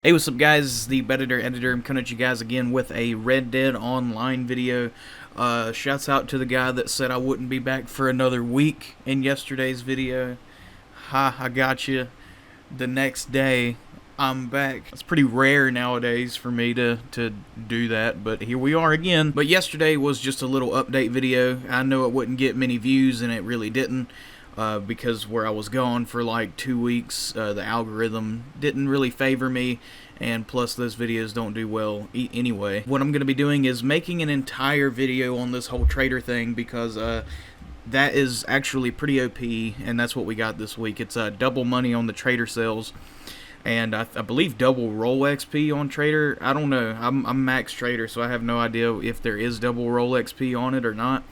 Hey, what's up guys, it's the Bedditor Editor. I'm coming at you guys again with a Red Dead Online video. Shouts out to the guy that said I wouldn't be back for another week in yesterday's video. Ha, I got you. The next day, I'm back. It's pretty rare nowadays for me to do that, but here we are again. But yesterday was just a little update video. I know it wouldn't get many views, and it really didn't. Because where I was gone for like 2 weeks, the algorithm didn't really favor me, and plus those videos don't do well anyway. What I'm going to be doing is making an entire video on this whole trader thing, because that is actually pretty OP, and that's what we got this week. It's double money on the trader sales, and I believe double roll XP on trader. I don't know. I'm max trader, so I have no idea if there is double roll XP on it or not.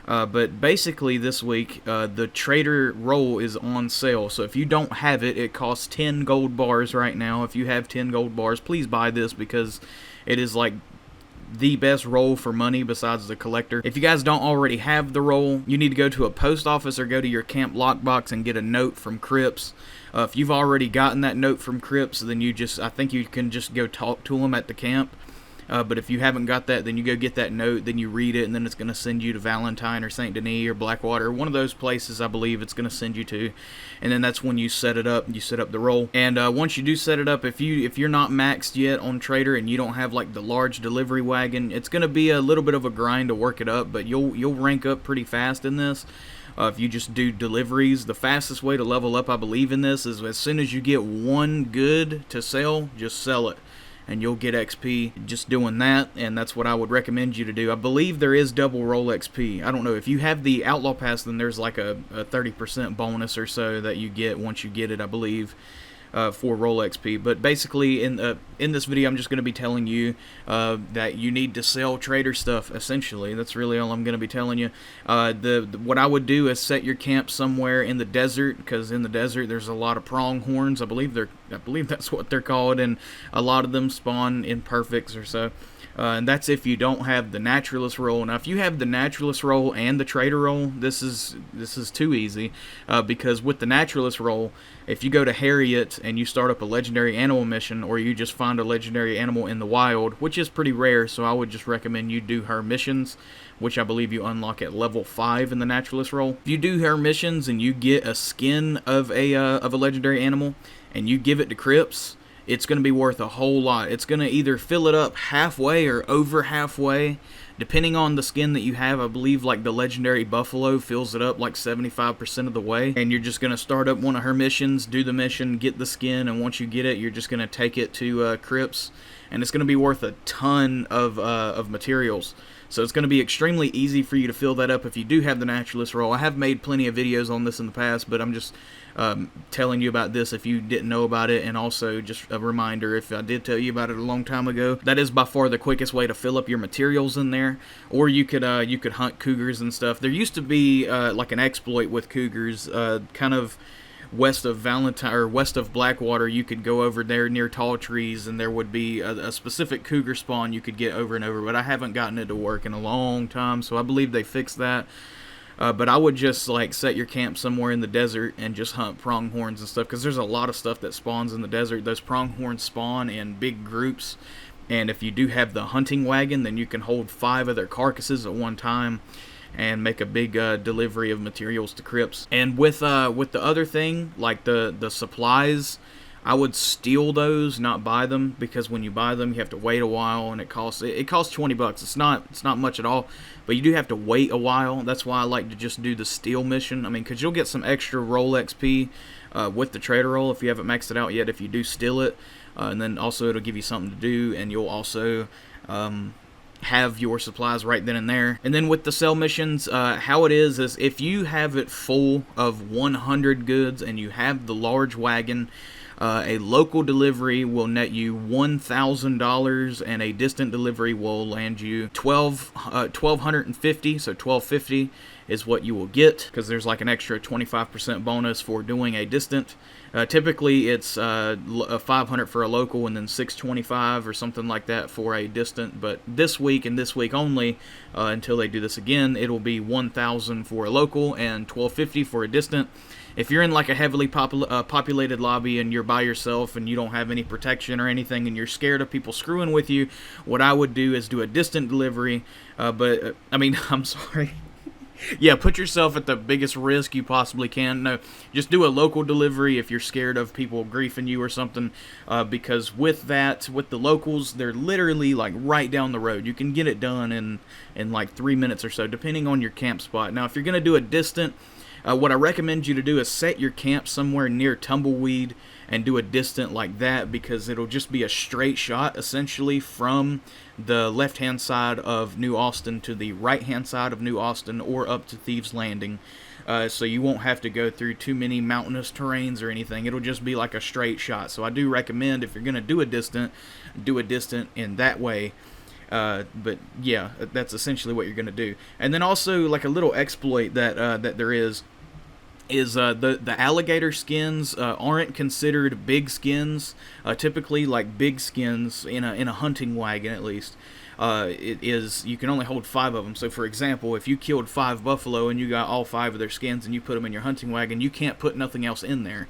But basically this week, the trader roll is on sale. So if you don't have it, it costs 10 gold bars right now. If you have 10 gold bars, please buy this, because it is like the best roll for money besides the collector. If you guys don't already have the roll, you need to go to a post office or go to your camp lockbox and get a note from Crips. If you've already gotten that note from Crips, then I think you can just go talk to them at the camp. But if you haven't got that, then you go get that note, then you read it, and then it's going to send you to Valentine or St. Denis or Blackwater, one of those places I believe it's going to send you to. And then that's when you set it up. You set up the roll, and once you do set it up, if you're not maxed yet on Trader and you don't have like the large delivery wagon, it's going to be a little bit of a grind to work it up, but you'll rank up pretty fast in this. If you just do deliveries, the fastest way to level up, I believe, in this is as soon as you get one good to sell, just sell it, and you'll get XP just doing that, and that's what I would recommend you to do. I believe there is double roll XP. I don't know. If you have the Outlaw Pass, then there's like a 30% bonus or so that you get once you get it, I believe, for roll XP. But basically, in this video, I'm just going to be telling you that you need to sell trader stuff, essentially. That's really all I'm going to be telling you. What I would do is set your camp somewhere in the desert, because in the desert there's a lot of pronghorns. I believe that's what they're called, and a lot of them spawn in perfects or so. And that's if you don't have the Naturalist roll. Now, if you have the Naturalist roll and the Trader roll, this is too easy, because with the Naturalist roll, if you go to Harriet and you start up a legendary animal mission, or you just find a legendary animal in the wild, which is pretty rare, so I would just recommend you do her missions, which I believe you unlock at level 5 in the Naturalist roll. If you do her missions and you get a skin of a legendary animal and you give it to Crips, it's going to be worth a whole lot. It's going to either fill it up halfway or over halfway, depending on the skin that you have. I believe like the legendary buffalo fills it up like 75% of the way, and you're just going to start up one of her missions, do the mission, get the skin, and once you get it, you're just going to take it to Crips, and it's going to be worth a ton of materials. So it's going to be extremely easy for you to fill that up if you do have the Naturalist roll. I have made plenty of videos on this in the past, but I'm just telling you about this if you didn't know about it. And also just a reminder, if I did tell you about it a long time ago, that is by far the quickest way to fill up your materials in there. Or you could hunt cougars and stuff. There used to be like an exploit with cougars, kind of west of Valentine, or west of Blackwater. You could go over there near tall trees, and there would be a specific cougar spawn you could get over and over, but I haven't gotten it to work in a long time, so I believe they fixed that. But I would just like set your camp somewhere in the desert and just hunt pronghorns and stuff, because there's a lot of stuff that spawns in the desert. Those pronghorns spawn in big groups, and if you do have the hunting wagon, then you can hold 5 of their carcasses at one time and make a big delivery of materials to Crips. And with the other thing, like the supplies, I would steal those, not buy them, because when you buy them, you have to wait a while, and it costs $20. It's not much at all, but you do have to wait a while. That's why I like to just do the steal mission. I mean, because you'll get some extra roll XP with the trader roll if you haven't maxed it out yet, if you do steal it, and then also it'll give you something to do, and you'll also have your supplies right then and there. And then with the sell missions, how it is if you have it full of 100 goods and you have the large wagon, a local delivery will net you $1,000, and a distant delivery will land you $1,250. So $1,250 is what you will get, because there's like an extra 25% bonus for doing a distant. Typically it's $500 for a local, and then $625 or something like that for a distant. But this week, and this week only, until they do this again, it'll be $1,000 for a local and $1,250 for a distant. If you're in like a heavily populated lobby and you're by yourself and you don't have any protection or anything and you're scared of people screwing with you, what I would do is do a distant delivery. I mean, I'm sorry. Yeah, put yourself at the biggest risk you possibly can. No, just do a local delivery if you're scared of people griefing you or something, because with the locals, they're literally like right down the road. You can get it done in like 3 minutes or so, depending on your camp spot. Now, if you're going to do a distant, what I recommend you to do is set your camp somewhere near Tumbleweed and do a distant like that, because it'll just be a straight shot essentially from the left-hand side of New Austin to the right-hand side of New Austin or up to Thieves Landing. So you won't have to go through too many mountainous terrains or anything. It'll just be like a straight shot. So I do recommend, if you're going to do a distant in that way. But yeah, that's essentially what you're going to do. And then also, like a little exploit that there is the alligator skins aren't considered big skins. Typically, like big skins in a hunting wagon, at least, you can only hold 5 of them. So, for example, if you killed 5 buffalo and you got all 5 of their skins and you put them in your hunting wagon, you can't put nothing else in there.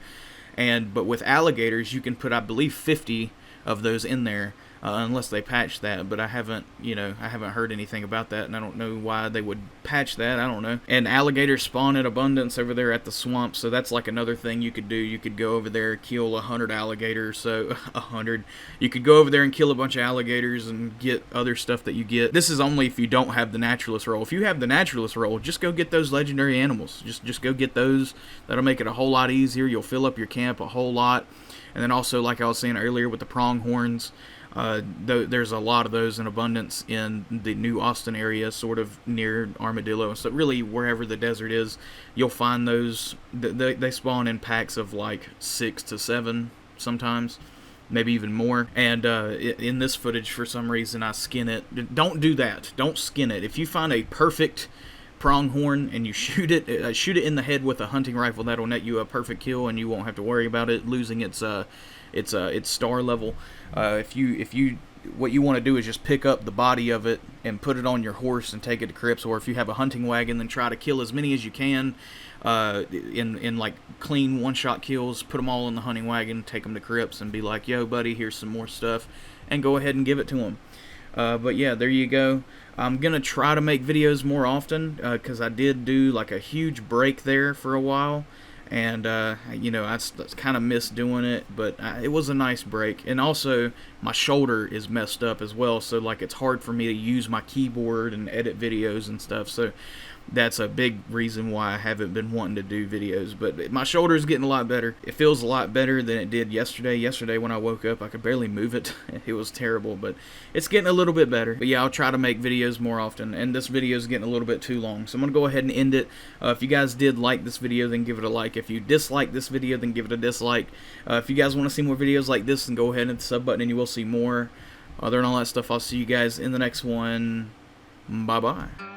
But with alligators, you can put, I believe, 50 of those in there. Unless they patch that, but I haven't heard anything about that, and I don't know why they would patch that. I don't know. And alligators spawn in abundance over there at the swamp, so that's like another thing you could do. You could go over there, kill 100 alligators. So 100. You could go over there and kill a bunch of alligators and get other stuff that you get. This is only if you don't have the Naturalist role. If you have the Naturalist role, just go get those legendary animals. Just go get those. That'll make it a whole lot easier. You'll fill up your camp a whole lot. And then also, like I was saying earlier, with the pronghorns, there's a lot of those in abundance in the New Austin area, sort of near Armadillo. So really, wherever the desert is, you'll find those. They spawn in packs of like 6 to 7 sometimes, maybe even more. And in this footage, for some reason, I skin it. Don't do that. Don't skin it. If you find a perfect pronghorn and you shoot it in the head with a hunting rifle, that'll net you a perfect kill, and you won't have to worry about it losing its star level. What you want to do is just pick up the body of it and put it on your horse and take it to crypts, or if you have a hunting wagon, then try to kill as many as you can in like clean one-shot kills. Put them all in the hunting wagon, take them to crypts, and be like, yo buddy, here's some more stuff, and go ahead and give it to them. But yeah, there you go. I'm gonna try to make videos more often, because I did do like a huge break there for a while, and I kind of missed doing it, but it was a nice break. And also, my shoulder is messed up as well, so like it's hard for me to use my keyboard and edit videos and stuff. So that's a big reason why I haven't been wanting to do videos. But my shoulder is getting a lot better. It feels a lot better than it did yesterday. Yesterday when I woke up, I could barely move it. It was terrible, but it's getting a little bit better. But yeah, I'll try to make videos more often, and this video is getting a little bit too long, so I'm going to go ahead and end it. If you guys did like this video, then give it a like. If you dislike this video, then give it a dislike. If you guys want to see more videos like this, then go ahead and hit the sub button and you will see more. Other than all that stuff, I'll see you guys in the next one. Bye-bye.